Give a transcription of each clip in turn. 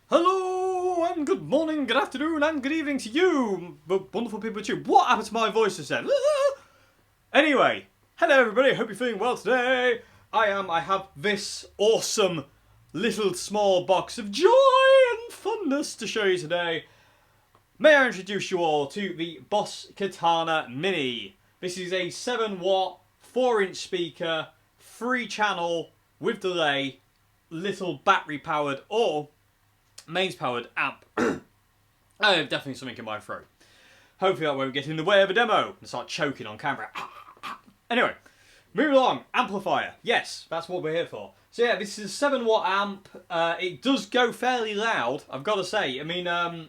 Hello and good morning, good afternoon and good evening to you, wonderful people too. What happened to my voice just then? Anyway, hello everybody, hope you're feeling well today. I have this awesome little small box of joy and funness to show you today. May I introduce you all to the Boss Katana Mini. This is a 7-watt, 4-inch speaker, 3-channel, with delay, little battery powered or mains powered amp. I have definitely something in my throat. Hopefully that won't get in the way of a demo and start choking on camera. Anyway, moving along. Amplifier. Yes, that's what we're here for. So yeah, this is a 7-watt amp. It does go fairly loud, I've got to say. I mean,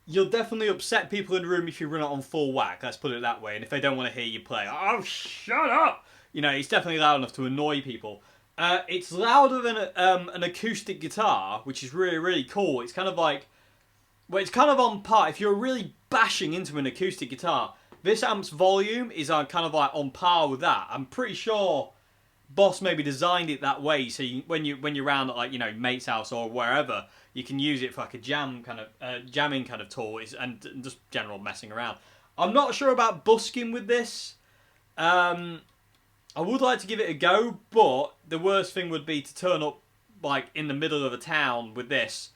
you'll definitely upset people in the room if you run it on full whack, let's put it that way. And if they don't want to hear you play, oh, shut up! You know, it's definitely loud enough to annoy people. It's louder than an acoustic guitar, which is really, really cool. It's kind of like, well, it's kind of on par. If you're really bashing into an acoustic guitar, this amp's volume is kind of like on par with that. I'm pretty sure Boss maybe designed it that way, so when you're around at, like, you know, mate's house or wherever, you can use it for like a jamming kind of tool and just general messing around. I'm not sure about busking with this. I would like to give it a go, but the worst thing would be to turn up like in the middle of a town with this,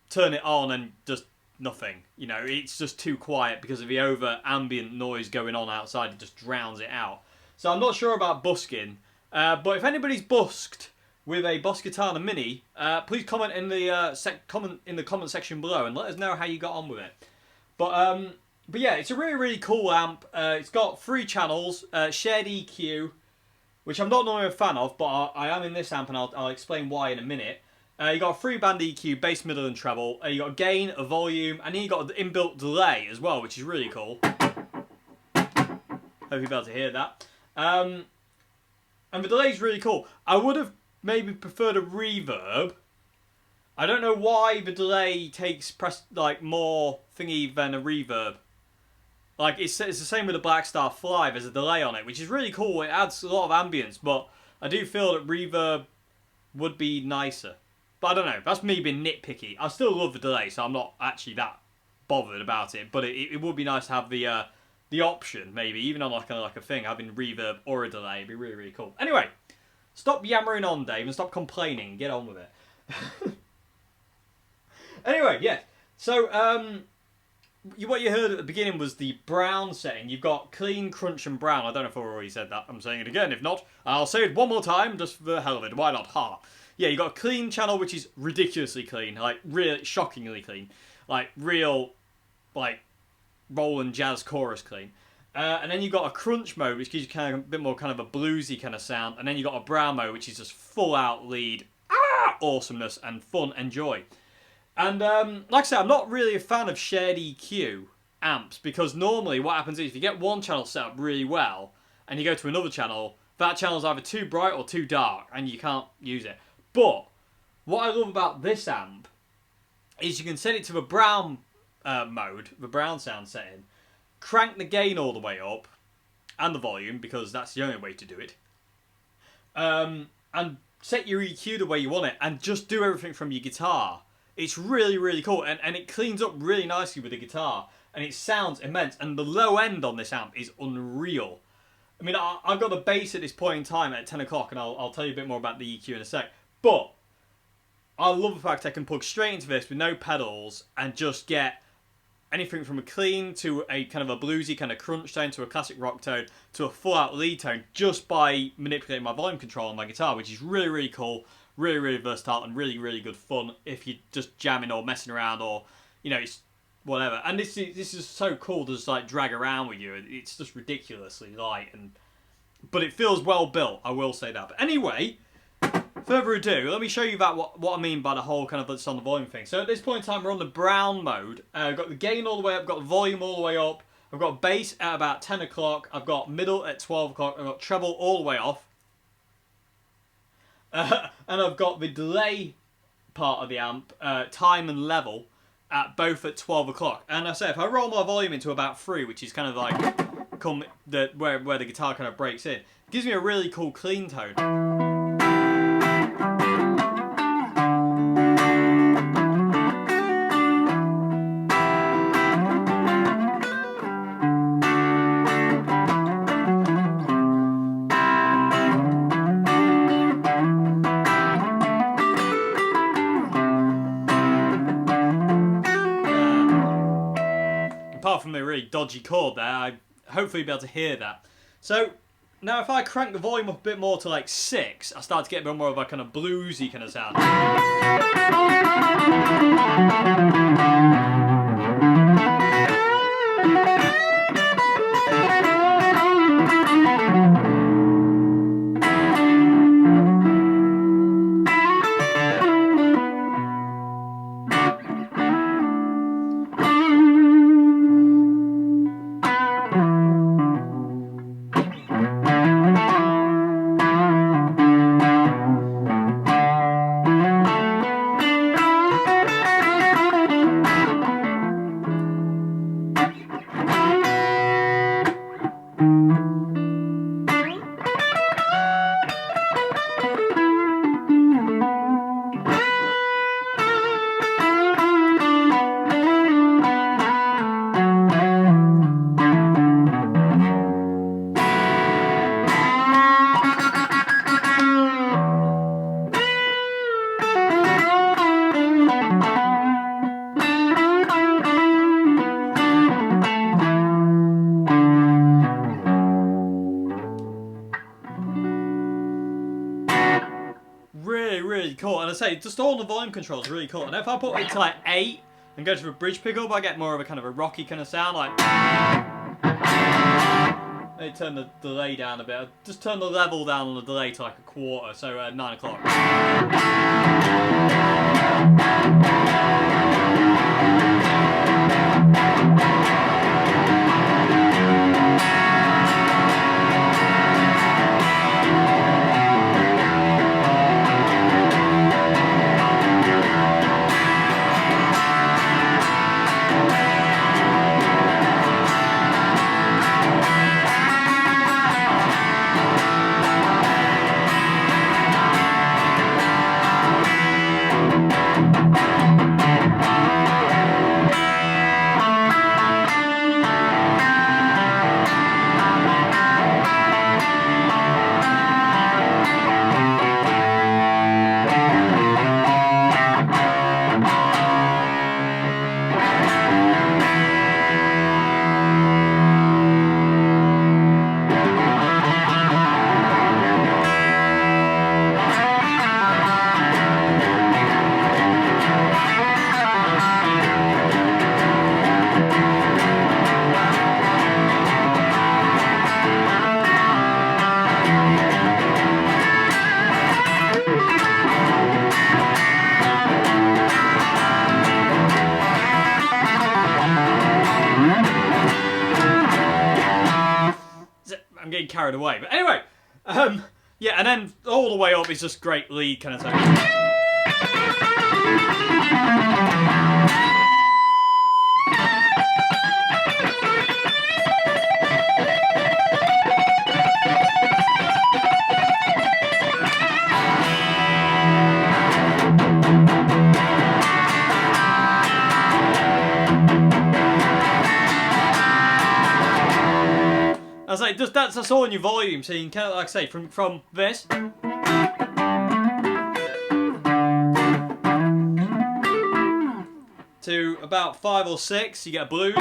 turn it on and just nothing. You know, it's just too quiet because of the over ambient noise going on outside. It just drowns it out. So I'm not sure about busking. But if anybody's busked with a Boss Katana Mini, please comment in the comment section below and let us know how you got on with it. But yeah, it's a really, really cool amp. It's got 3 channels, shared EQ, which I'm not normally a fan of, but I am in this amp, and I'll explain why in a minute. You got a 3-band EQ, bass, middle, and treble. You got a gain, a volume, and then you got the inbuilt delay as well, which is really cool. Hope you'll be able to hear that. And the delay's really cool. I would have maybe preferred a reverb. I don't know why the delay takes more thingy than a reverb. Like, it's the same with the Blackstar Fly. There's a delay on it, which is really cool. It adds a lot of ambience, but I do feel that reverb would be nicer. But I don't know. That's me being nitpicky. I still love the delay, so I'm not actually that bothered about it. But it would be nice to have the option, maybe, even on like a thing, having reverb or a delay. It'd be really, really cool. Anyway, stop yammering on, Dave, and stop complaining. Get on with it. Anyway, yeah. So, what you heard at the beginning was the brown setting. You've got clean, crunch, and brown. I don't know if I already said that. I'm saying it again. If not, I'll say it one more time just for the hell of it. Why not? Ha! Yeah, you got a clean channel, which is ridiculously clean. Like, really shockingly clean. Like, real, like, roll and jazz chorus clean. And then you've got a crunch mode, which gives you kind of a bit more kind of a bluesy kind of sound. And then you've got a brown mode, which is just full out lead. Awesomeness and fun and joy. And like I said, I'm not really a fan of shared EQ amps, because normally what happens is if you get one channel set up really well and you go to another channel, that channel's either too bright or too dark and you can't use it. But what I love about this amp is you can set it to the brown mode, the brown sound setting, crank the gain all the way up and the volume, because that's the only way to do it, and set your EQ the way you want it and just do everything from your guitar. It's really, really cool, and it cleans up really nicely with the guitar, and it sounds immense, and the low end on this amp is unreal. I mean, I've got the bass at this point in time at 10 o'clock, and I'll tell you a bit more about the EQ in a sec, but I love the fact I can plug straight into this with no pedals and just get anything from a clean to a kind of a bluesy kind of crunch tone to a classic rock tone to a full-out lead tone just by manipulating my volume control on my guitar, which is really, really cool. Really, really versatile and really, really good fun if you're just jamming or messing around, or, you know, it's whatever. And this is so cool to just like drag around with you. It's just ridiculously light, but it feels well built. I will say that. But anyway, further ado, let me show you about what I mean by the whole kind of that's on the volume thing. So at this point in time, we're on the brown mode. I've got the gain all the way up, I've got the volume all the way up. I've got bass at about 10 o'clock. I've got middle at 12 o'clock. I've got treble all the way off. And I've got the delay part of the amp, time and level, at both at 12 o'clock. And I say, if I roll my volume into about 3, which is kind of like where the guitar kind of breaks in, it gives me a really cool clean tone. really dodgy chord there. I hopefully be able to hear that. So now if I crank the volume up a bit more to like 6, I start to get a bit more of a kind of bluesy kind of sound. Really cool. And I say, just all the volume control is really cool. And if I put it to like 8 and go to the bridge pickup, I get more of a kind of a rocky kind of sound. Like, let me turn the delay down a bit. Just turn the level down on the delay to like a quarter, so 9 o'clock. I'm getting carried away. But anyway, yeah, and then all the way up is just great lead kind of thing. I was like, that's all in your volume, so you can kind of, like I say, from this to about 5 or 6, you get a blues.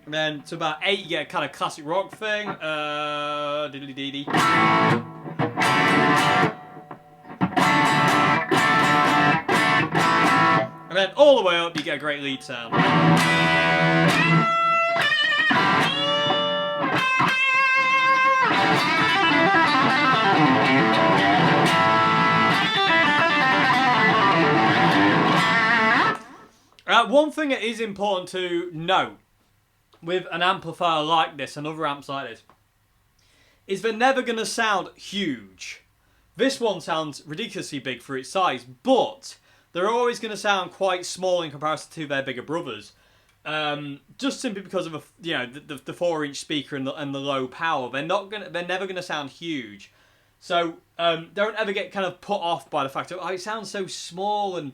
And then to about 8, you get a kind of classic rock thing. Diddly dee dee. And then all the way up, you get a great lead sound. One thing that is important to note with an amplifier like this and other amps like this is they're never going to sound huge. This one sounds ridiculously big for its size, but they're always going to sound quite small in comparison to their bigger brothers. Just simply because of the 4-inch speaker and the low power. They're never going to sound huge. So don't ever get kind of put off by the fact that it sounds so small and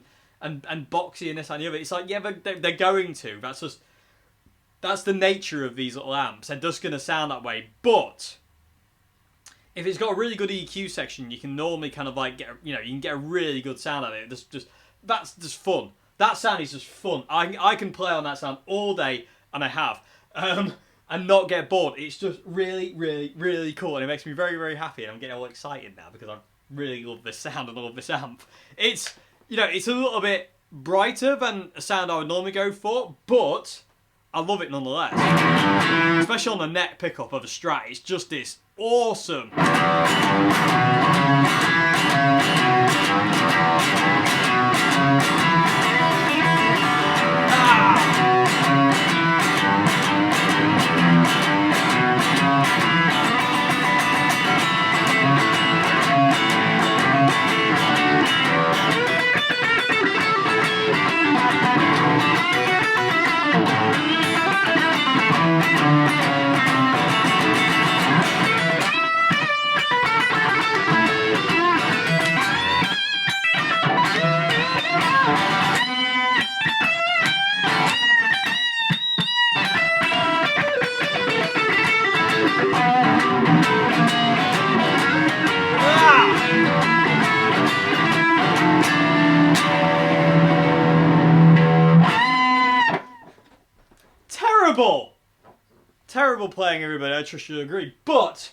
boxy and this and the other. It's like, yeah, they're going to. That's the nature of these little amps. They're just going to sound that way. But if it's got a really good EQ section, you can normally kind of like get, you can get a really good sound out of it. That's just fun. That sound is just fun. I can play on that sound all day, and I have, and not get bored. It's just really, really, really cool, and it makes me very, very happy. And I'm getting all excited now because I really love this sound and I love this amp. It's it's a little bit brighter than a sound I would normally go for, but I love it nonetheless. Especially on the neck pickup of a Strat, it's just this awesome. Terrible playing, everybody, I trust you'll agree, but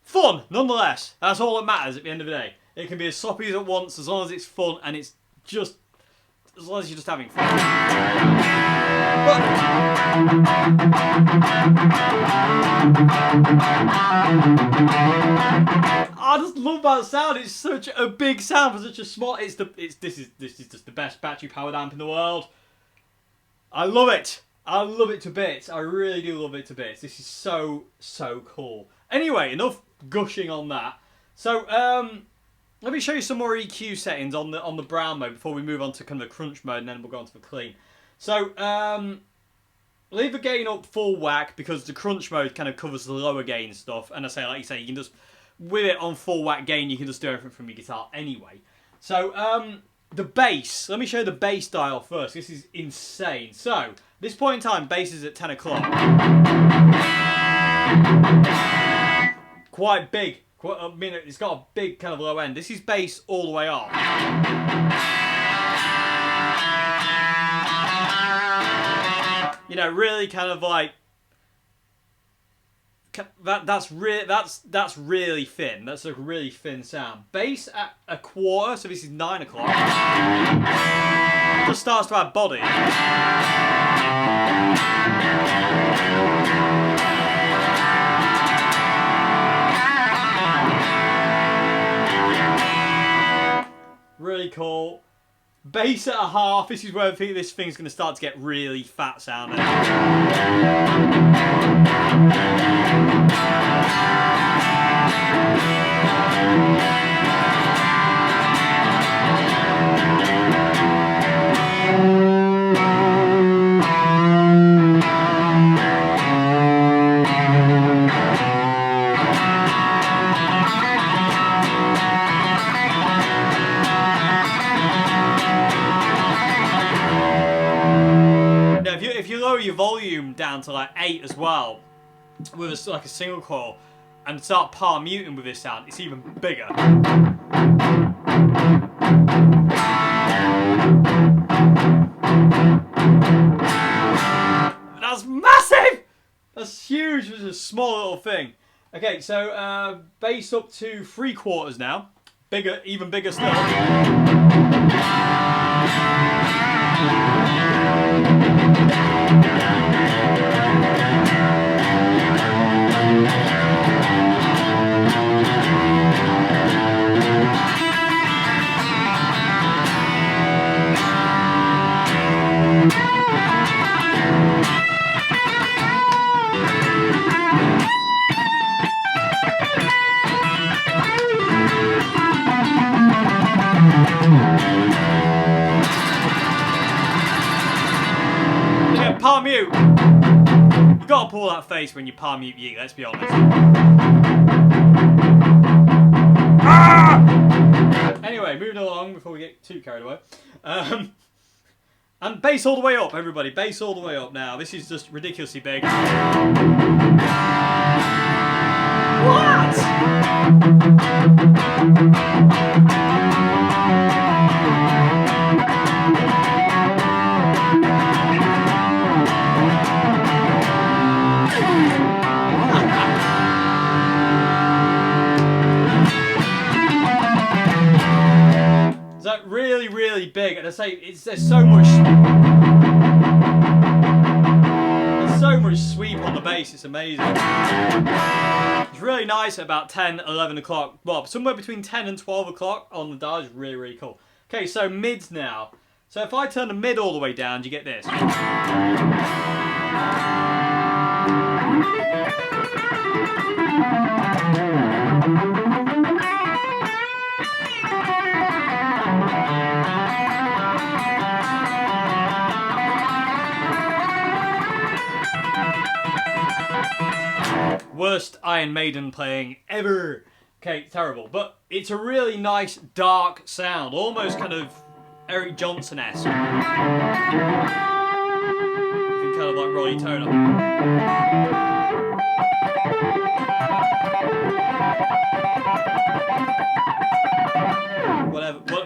fun nonetheless. That's all that matters at the end of the day. It can be as sloppy as it wants, as long as it's fun, and it's just, as long as you're just having fun. But I just love that sound. It's such a big sound for such a small. This is just the best battery powered amp in the world. I love it. I love it to bits. I really do love it to bits. This is so cool. Anyway, enough gushing on that. So let me show you some more EQ settings on the brown mode before we move on to kind of the crunch mode, and then we'll go on to the clean. So leave the gain up full whack because the crunch mode kind of covers the lower gain stuff. And like you say, you can just with it on full whack gain, you can just do everything from your guitar anyway. So the bass. Let me show you the bass dial first. This is insane. So this point in time, bass is at 10 o'clock. Quite big. I mean, it's got a big kind of low end. This is bass all the way up. Really kind of like that's really thin. That's a really thin sound. Bass at a quarter, so this is 9 o'clock. Just starts to add body. Really cool. Bass at a half. This is where I think this thing's going to start to get really fat sounding. If you lower your volume down to like 8 as well, with like a single coil, and start palm muting with this sound, it's even bigger. That's massive! That's huge. It's a small little thing. Okay, so bass up to 3/4 now. Bigger, even bigger still. Palm mute. You gotta pull that face when you palm mute Yeet, let's be honest. Ah! Anyway, moving along before we get too carried away. And bass all the way up, everybody. Bass all the way up now. This is just ridiculously big. What? big, and I say there's so much sweep on the bass. It's amazing. It's really nice at about 10, 11 o'clock. Well, somewhere between 10 and 12 o'clock on the dial is really, really cool. Okay, so mids now. So if I turn the mid all the way down, you get this. Worst Iron Maiden playing ever. Okay, terrible. But it's a really nice dark sound, almost kind of Eric Johnson-esque. You can kind of like roll your tone up.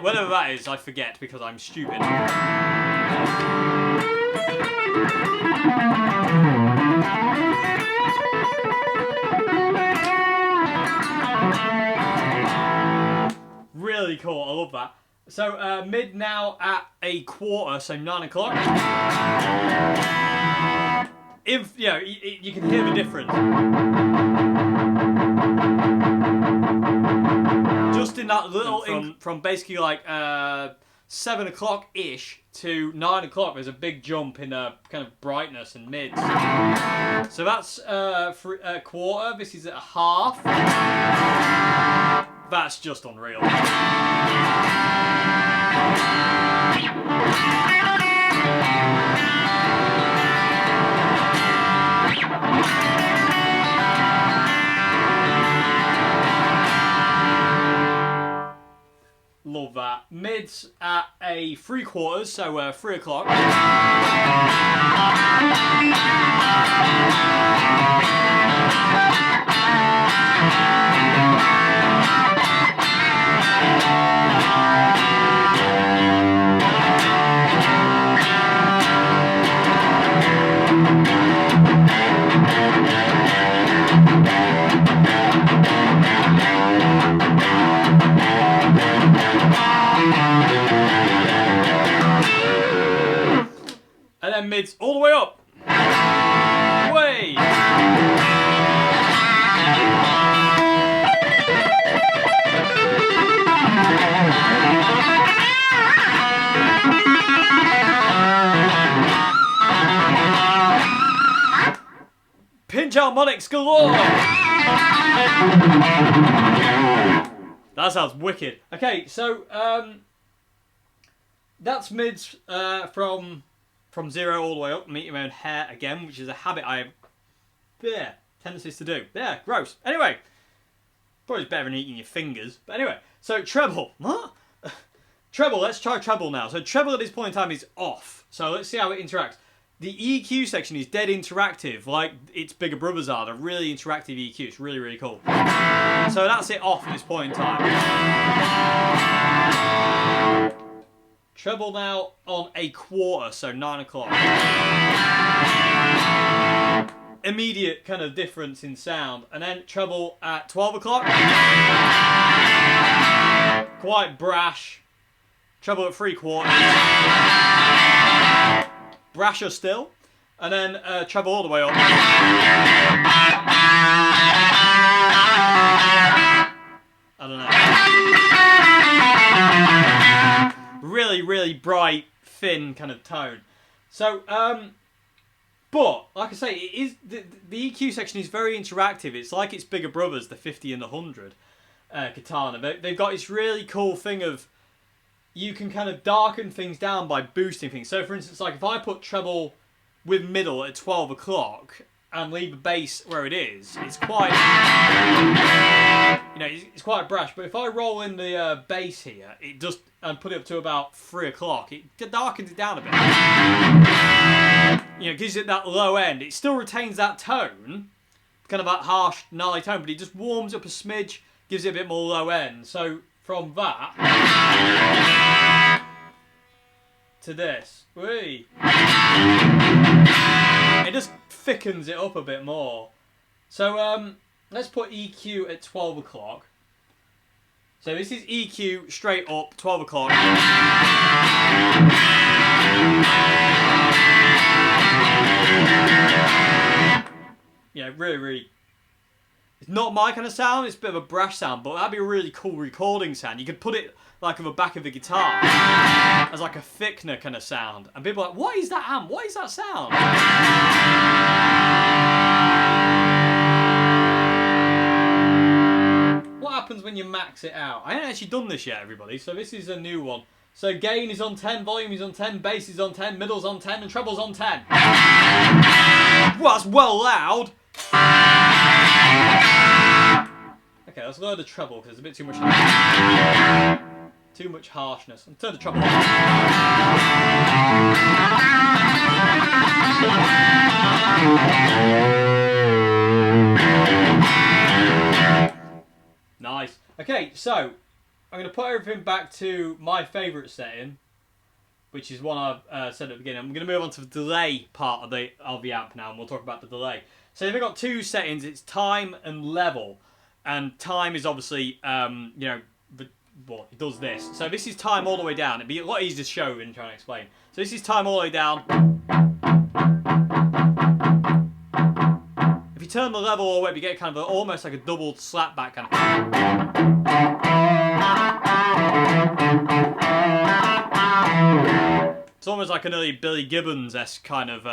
Whatever that is, I forget because I'm stupid. Really cool, I love that. So mid now at a quarter, so 9 o'clock. If you know, you can hear the difference. Just in that little from basically like 7 o'clock ish to 9 o'clock, there's a big jump in kind of brightness and mids. So that's for a quarter. This is at a half. That's just unreal. Love that. Mids at a 3/4, so 3 o'clock. And then mids all the way up. Way. Pinch harmonics galore. That sounds wicked. Okay, so that's mids from 0 all the way up. I'm eating my own hair again, which is a habit I have tendencies to do. Yeah, gross. Anyway, probably better than eating your fingers. But anyway, so treble. What? Treble, let's try treble now. So treble at this point in time is off. So let's see how it interacts. The EQ section is dead interactive, like its bigger brothers are. They're really interactive EQ. It's really, really cool. So that's it off at this point in time. Treble now on a quarter, so 9 o'clock. Immediate kind of difference in sound. And then treble at 12 o'clock. Quite brash. Treble at 3/4. Brasher still. And then treble all the way up. I don't know. Really, really bright, thin kind of tone. So, but like I say, it is the EQ section is very interactive. It's like its bigger brothers, the 50 and the 100 Katana. They've got this really cool thing of you can kind of darken things down by boosting things. So, for instance, like if I put treble with middle at 12 o'clock and leave the bass where it is, it's quite, you know, it's quite brash. But if I roll in the bass here, it just and put it up to about 3 o'clock, it darkens it down a bit. You know, gives it that low end. It still retains that tone, kind of that harsh, gnarly tone, but it just warms up a smidge, gives it a bit more low end. So from that to this, whee, it just thickens it up a bit more. So let's put EQ at 12 o'clock. So this is EQ straight up, 12 o'clock. Yeah, really, really. It's not my kind of sound, it's a bit of a brash sound, but that'd be a really cool recording sound. You could put it like on the back of the guitar as like a thickener kind of sound. And people are like, what is that amp? What is that sound? What happens when you max it out? I haven't actually done this yet, everybody, so this is a new one. So gain is on 10, volume is on 10, bass is on 10, middle's on 10, and treble's on 10. Well, that's well loud. Okay, let's lower the treble because there's a bit too much harshness. Too much harshness. And turn the treble off. Nice. Okay, so I'm going to put everything back to my favourite setting, which is one I've said at the beginning. I'm going to move on to the delay part of the amp now, and we'll talk about the delay. So they've got two settings. It's time and level. And time is obviously, you know, well, it does this. So this is time all the way down. It'd be a lot easier to show than trying to explain. So this is time all the way down. If you turn the level all the way up, you get kind of almost like a double slap back kind of. It's almost like an early Billy Gibbons-esque kind of,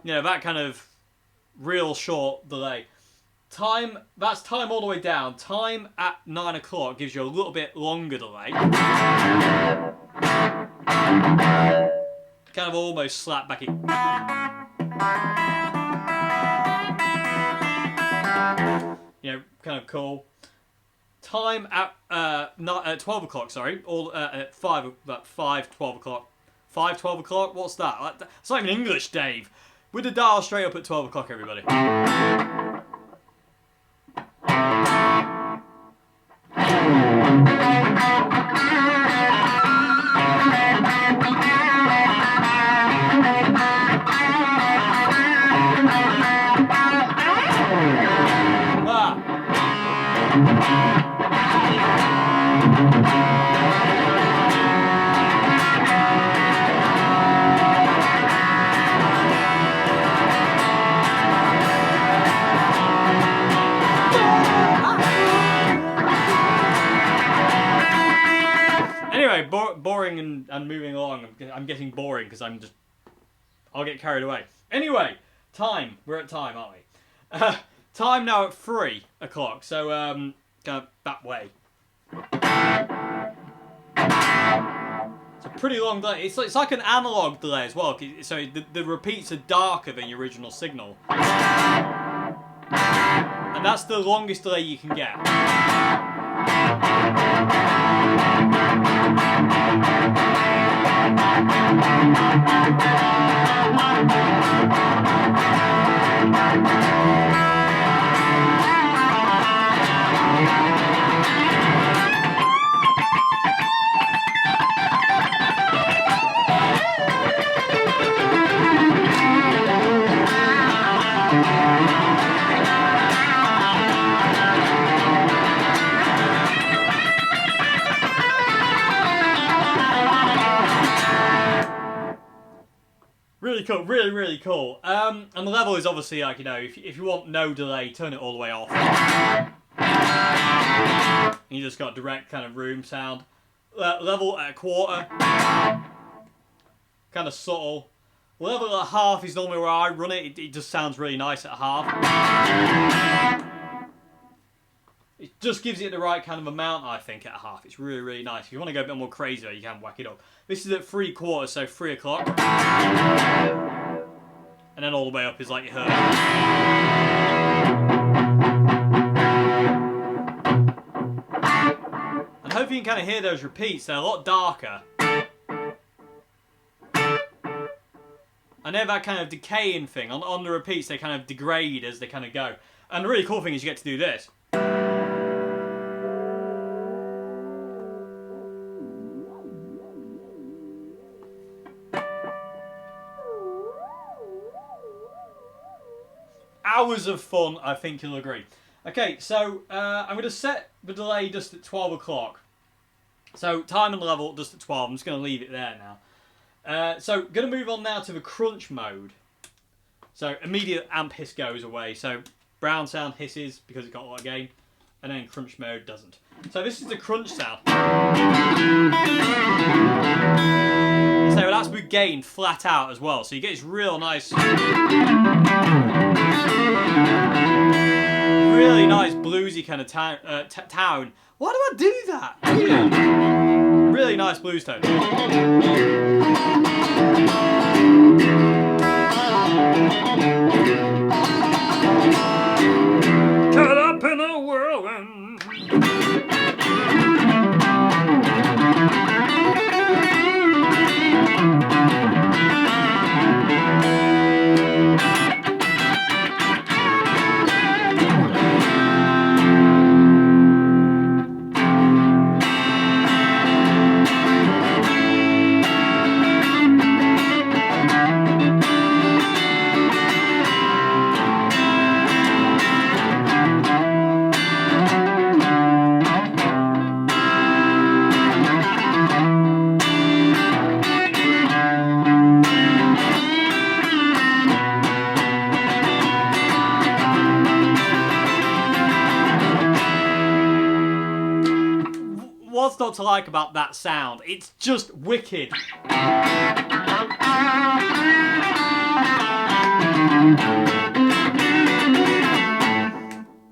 you know, that kind of real short delay. Time, that's time all the way down. Time at 9 o'clock gives you a little bit longer delay. Kind of almost slap back in. You know, kind of cool. Time at 12 o'clock, sorry. All at 5 12 o'clock. 5, 12 o'clock? What's that? It's not even English, Dave. With the dial straight up at 12 o'clock, everybody. Anyway, boring and moving along. I'm getting boring because I'll get carried away. Anyway, time. We're at time, aren't we? Time now at 3 o'clock. So kind of that way. It's a pretty long delay. It's like an analog delay as well. So the repeats are darker than your original signal. And that's the longest delay you can get. Really cool, really, really cool. And the level is obviously like, you know, if you want no delay, turn it all the way off. You just got direct kind of room sound. Level at a quarter. Kind of subtle. Level at half is normally where I run it. It just sounds really nice at half. It just gives it the right kind of amount, I think, at half. It's really, really nice. If you want to go a bit more crazy, you can whack it up. This is at 3/4, so 3 o'clock. And then all the way up is like you heard. And hopefully you can kind of hear those repeats. They're a lot darker. And they have that kind of decaying thing. On the repeats, they kind of degrade as they kind of go. And the really cool thing is you get to do this. Hours of fun, I think you'll agree. Okay, so I'm going to set the delay just at 12 o'clock. So time and level just at 12. I'm just going to leave it there now. So going to move on now to the crunch mode. So immediate amp hiss goes away. So brown sound hisses because it's got a lot of gain. And then crunch mode doesn't. So this is the crunch sound. So that's with gain flat out as well. So you get this real nice... really nice bluesy kind of tone. Why do I do that? Really nice blues tone. Caught up in a whirlwind. What's not to like about that sound? It's just wicked.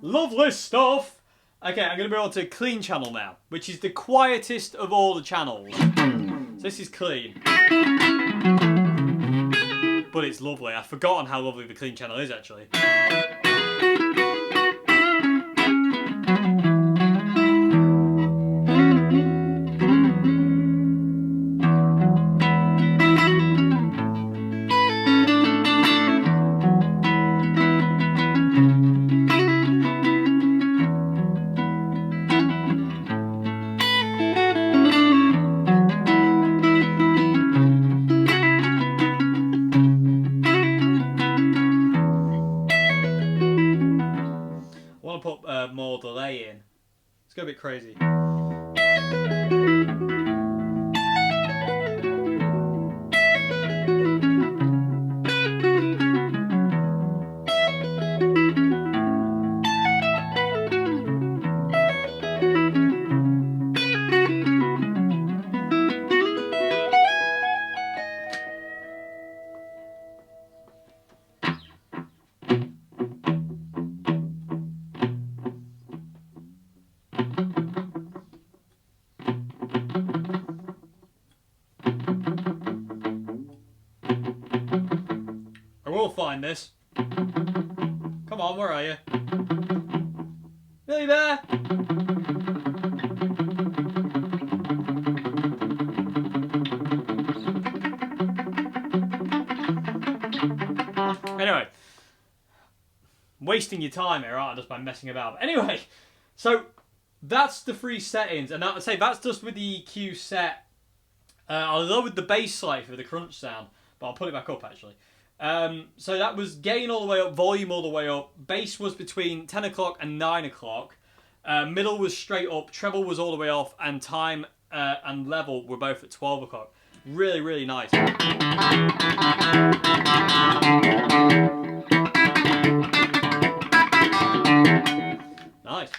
Lovely stuff. Okay, I'm going to move on to clean channel now, which is the quietest of all the channels. So this is clean. But it's lovely. I've forgotten how lovely the clean channel is actually. More delay in. It's going a bit crazy. We'll find this. Come on, where are you? Are you there? Anyway, wasting your time here, aren't I, just by messing about. But anyway, so that's the three settings, and I'd say that's just with the EQ set. I lowered the bass slightly for the crunch sound, but I'll put it back up actually. So that was gain all the way up, volume all the way up. Bass was between 10 o'clock and 9 o'clock. Middle was straight up, treble was all the way off, and time and level were both at 12 o'clock. Really, really nice. Nice.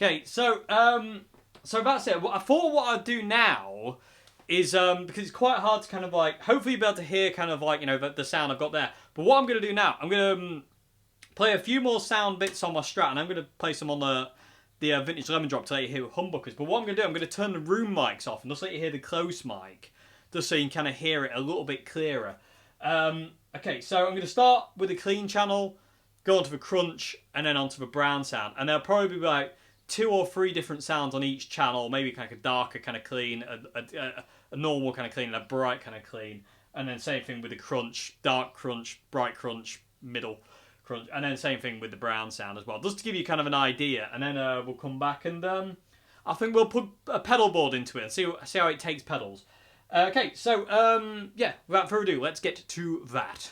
Okay, so that's it. I thought what I'd do now is because it's quite hard to kind of like hopefully be able to hear kind of like, you know, the sound I've got there. But what I'm going to do now, I'm going to play a few more sound bits on my Strat, and I'm going to play some on the the vintage lemon drop to let you hear humbuckers. But what I'm going to do, I'm going to turn the room mics off and just let you hear the close mic, just so you can kind of hear it a little bit clearer. Okay, so I'm going to start with the clean channel, go onto the crunch, and then onto the brown sound. And there'll probably be like 2 or 3 different sounds on each channel, maybe kind of a darker kind of clean, a normal kind of clean, and a bright kind of clean. And then same thing with the crunch, dark crunch, bright crunch, middle crunch. And then same thing with the brown sound as well, just to give you kind of an idea. And then we'll come back and I think we'll put a pedal board into it and see how it takes pedals. Okay, so yeah, without further ado, let's get to that.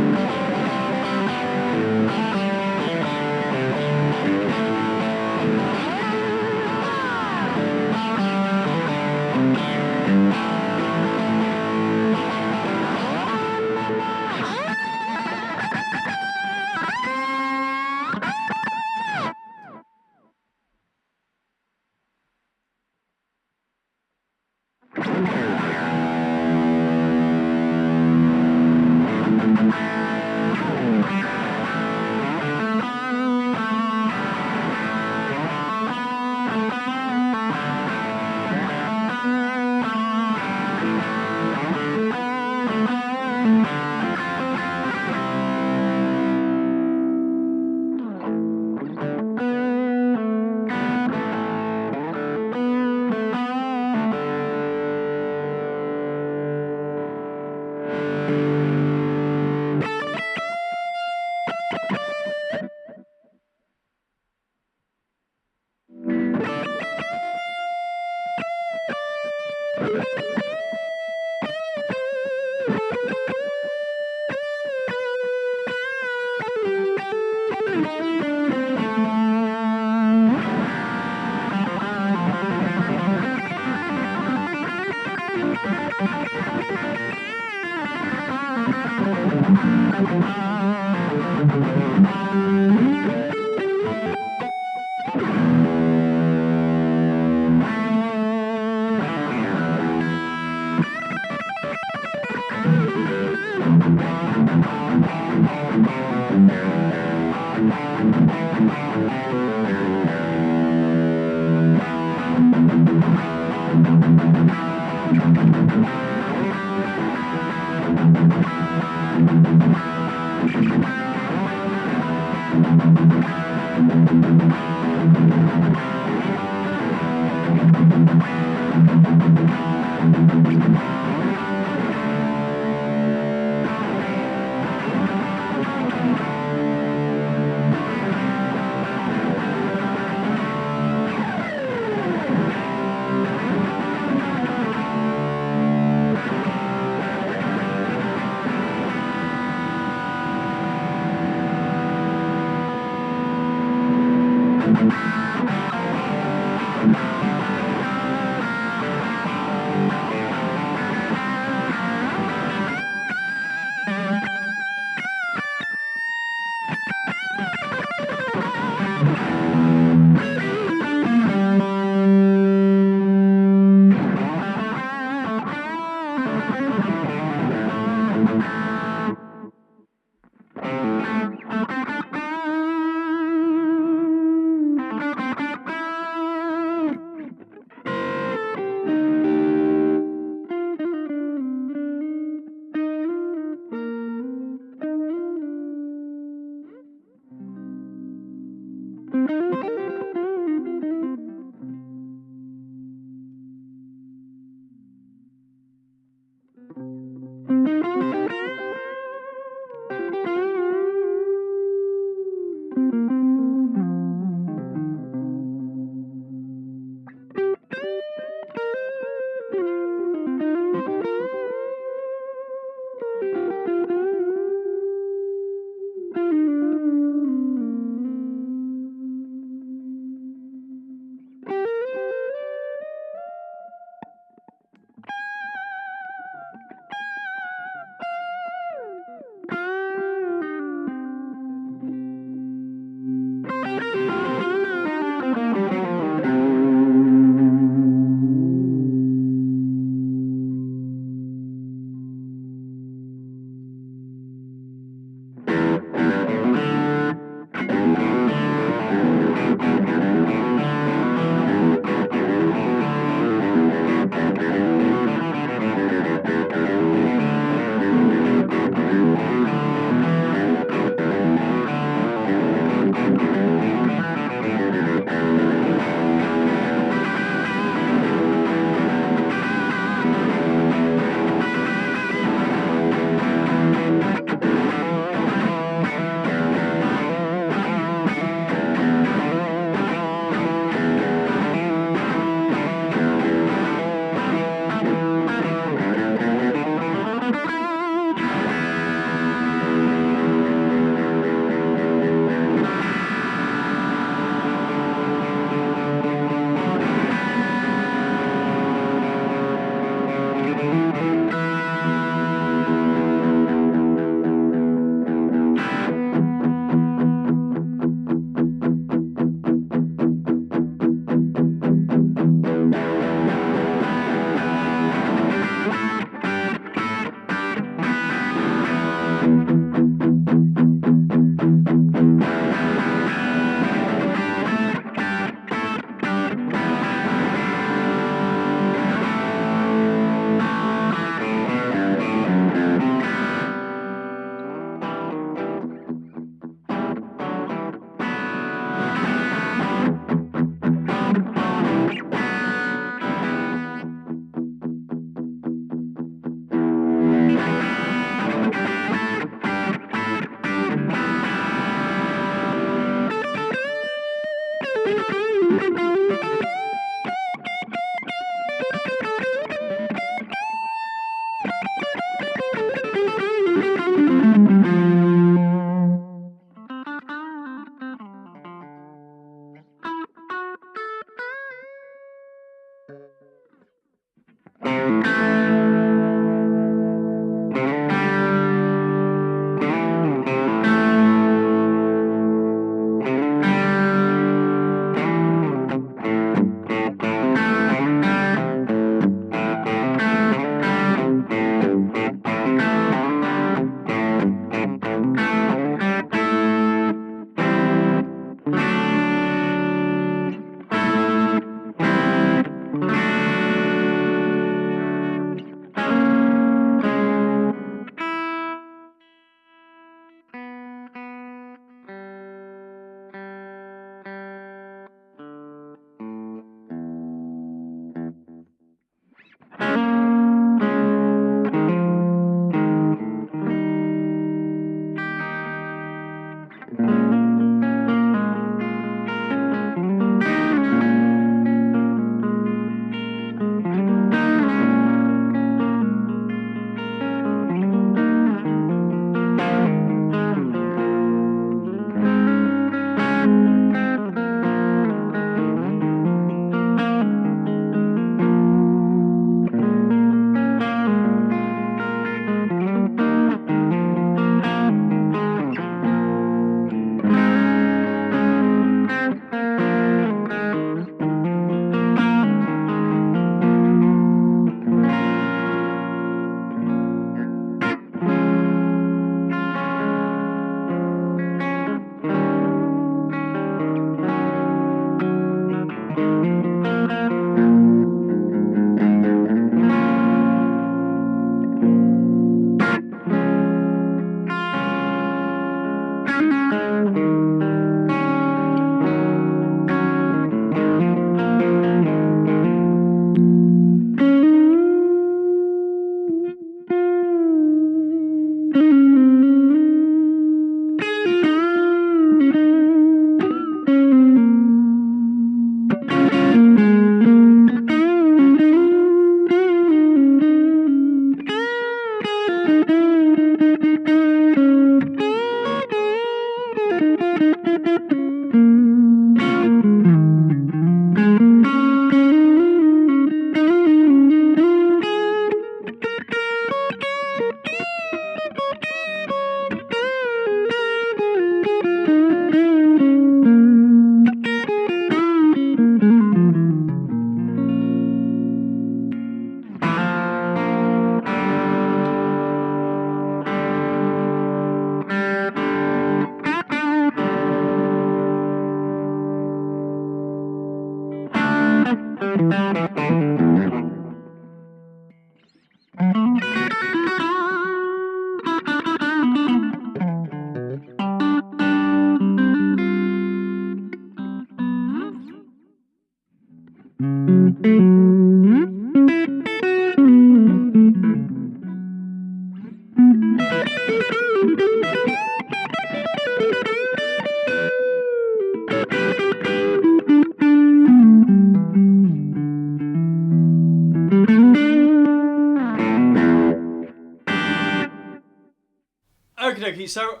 Okay, so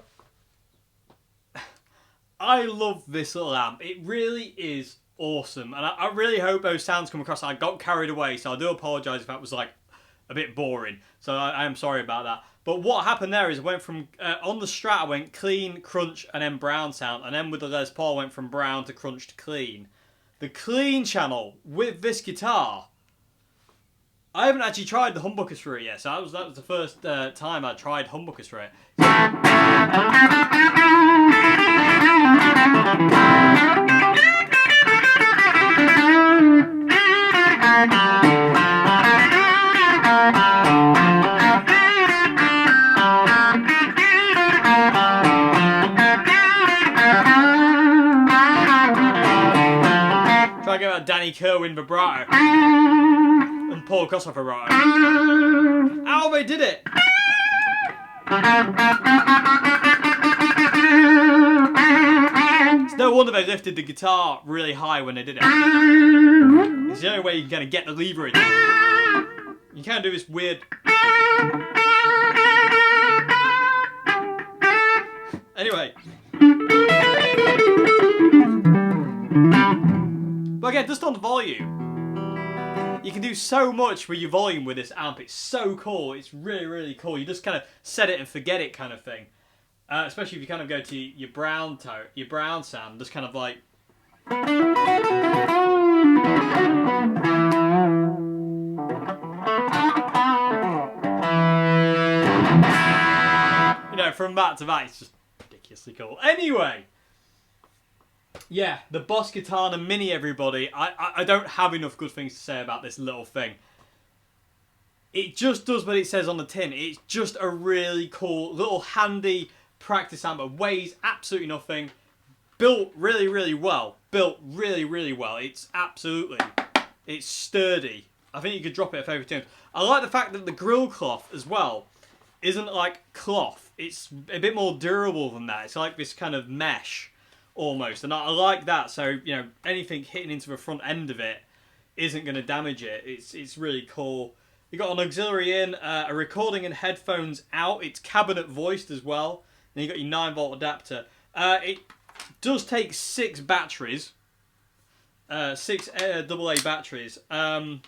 I love this little amp. It really is awesome, and I really hope those sounds come across. I got carried away, so I do apologise if that was like a bit boring. So I am sorry about that. But what happened there is I went from on the Strat I went clean, crunch, and then brown sound, and then with the Les Paul I went from brown to crunch to clean. The clean channel with this guitar, I haven't actually tried the humbuckers for it yet, so that was the first time I tried humbuckers for it. Try to get that Danny Kerwin vibrato and Paul Kossoff vibrato. Ow, they did it! no wonder they lifted the guitar really high when they did it. It's the only way you can kind of get the lever in. You can't do this weird... Anyway. But again, just on the volume, you can do so much with your volume with this amp. It's so cool. It's really, really cool. You just kind of set it and forget it kind of thing. Especially if you kind of go to your brown sound, just kind of like... You know, from that to that, it's just ridiculously cool. Anyway, yeah, the Boss Katana Mini, everybody. I don't have enough good things to say about this little thing. It just does what it says on the tin. It's just a really cool, little handy practice amp. It weighs absolutely nothing. Built really, really well. Built really, really well. It's absolutely, it's sturdy. I think you could drop it a fair few times. I like the fact that the grill cloth as well isn't like cloth. It's a bit more durable than that. It's like this kind of mesh almost. And I like that. So, you know, anything hitting into the front end of it isn't going to damage it. It's really cool. You got an auxiliary in, a recording and headphones out. It's cabinet voiced as well. Then you got your 9-volt adapter. It does take 6 batteries. 6 AA batteries. And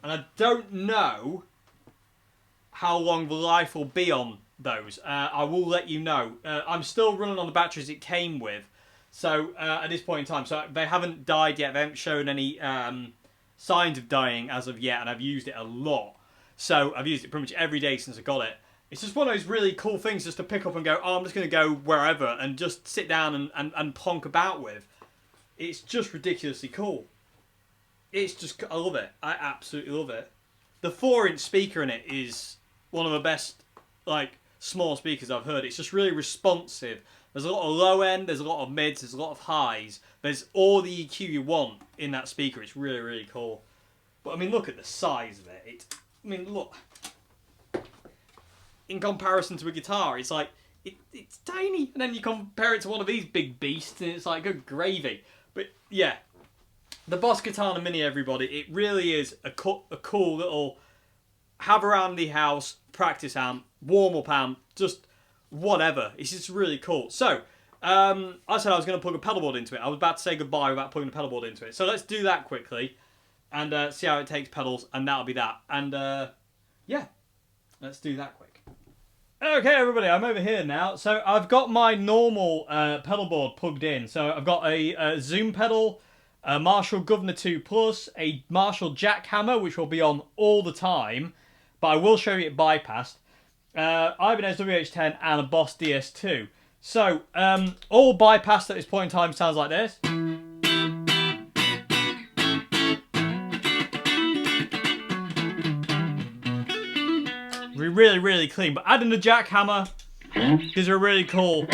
I don't know how long the life will be on those. I will let you know. I'm still running on the batteries it came with. So, at this point in time. So, they haven't died yet. They haven't shown any signs of dying as of yet. And I've used it a lot. So, I've used it pretty much every day since I got it. It's just one of those really cool things just to pick up and go, oh, I'm just going to go wherever and just sit down and plonk about with. It's just ridiculously cool. It's just, I love it. I absolutely love it. The 4-inch speaker in it is one of the best, like, small speakers I've heard. It's just really responsive. There's a lot of low end, there's a lot of mids, there's a lot of highs. There's all the EQ you want in that speaker. It's really, really cool. But, I mean, look at the size of it. I mean, look. In comparison to a guitar, it's like, it's tiny. And then you compare it to one of these big beasts, and it's like good gravy. But, yeah. The Boss Katana Mini, everybody, it really is a cool little have around the house practice amp, warm-up amp, just whatever. It's just really cool. So, I said I was going to plug a pedal board into it. I was about to say goodbye without plugging a pedal board into it. So let's do that quickly and see how it takes pedals, and that'll be that. And, yeah, let's do that quick. Okay, everybody, I'm over here now. So I've got my normal pedal board plugged in. So I've got a Zoom pedal, a Marshall Governor 2 Plus, a Marshall Jackhammer, which will be on all the time, but I will show you it bypassed, Ibanez WH10, and a Boss DS2. So, all bypassed at this point in time sounds like this. Really, really clean, but adding the Jackhammer gives it a really cool.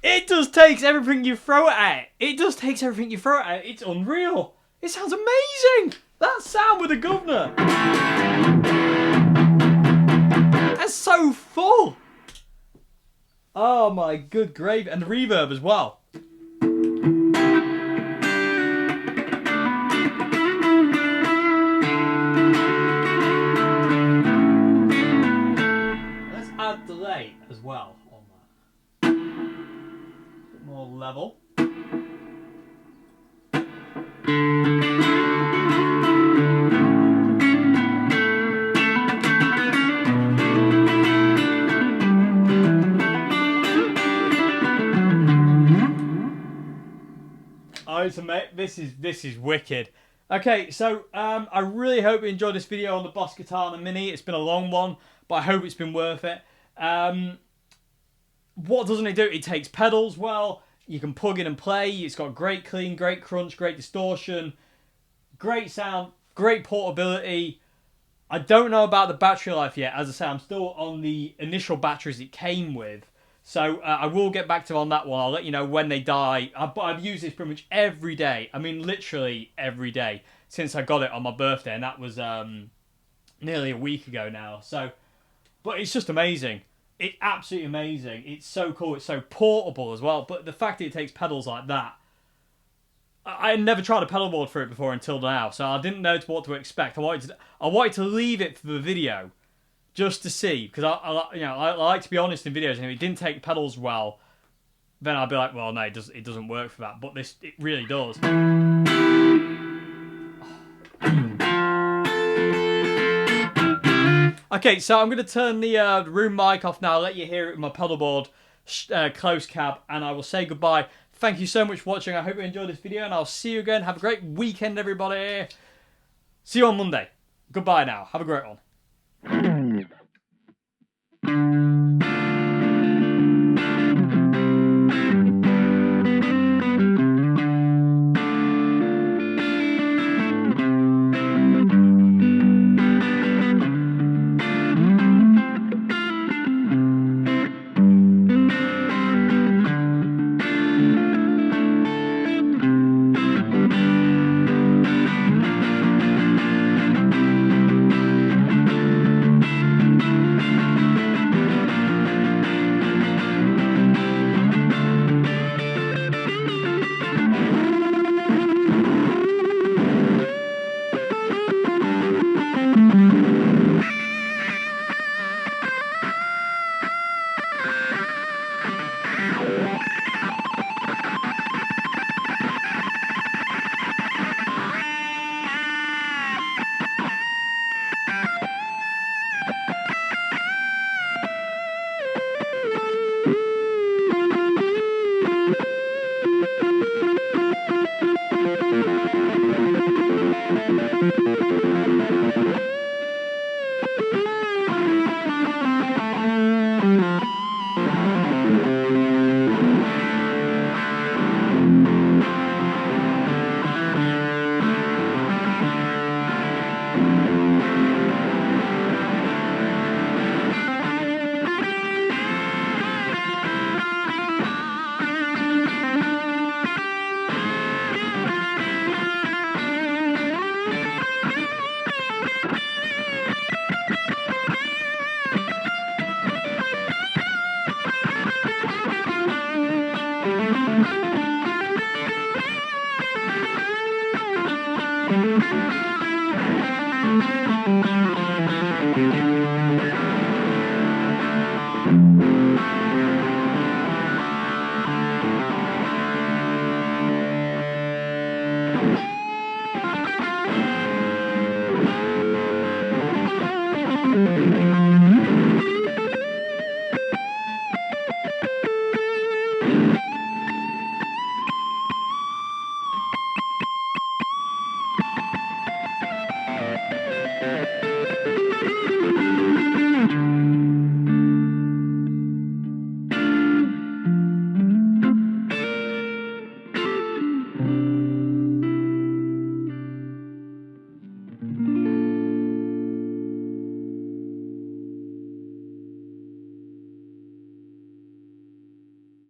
It just takes everything you throw at it. It just takes everything you throw at it. It's unreal. It sounds amazing. That sound with the governor. That's so full. Oh my good gravy. And the reverb as well. Let's add delay as well on that. A bit more level. Oh, this is wicked. Okay, so I really hope you enjoyed this video on the Boss Katana Mini. It's been a long one, but I hope it's been worth it. What doesn't it do? It takes pedals well. You can plug in and play. It's got great clean, great crunch, great distortion, great sound, great portability. I don't know about the battery life yet. As I say, I'm still on the initial batteries it came with. So I will get back to on that one. I'll let you know when they die. But I've used this pretty much every day. I mean, literally every day since I got it on my birthday. And that was nearly a week ago now. So, but it's just amazing. It's absolutely amazing. It's so cool. It's so portable as well. But the fact that it takes pedals like that. I had never tried a pedal board for it before until now. So I didn't know what to expect. I wanted to leave it for the video. Just to see, because I like to be honest in videos, and if it didn't take pedals well, then I'd be like, well, no, it doesn't work for that. But it really does. Okay, so I'm going to turn the room mic off now. I'll let you hear it with my pedal board close cab, and I will say goodbye. Thank you so much for watching. I hope you enjoyed this video, and I'll see you again. Have a great weekend, everybody. See you on Monday. Goodbye now. Have a great one.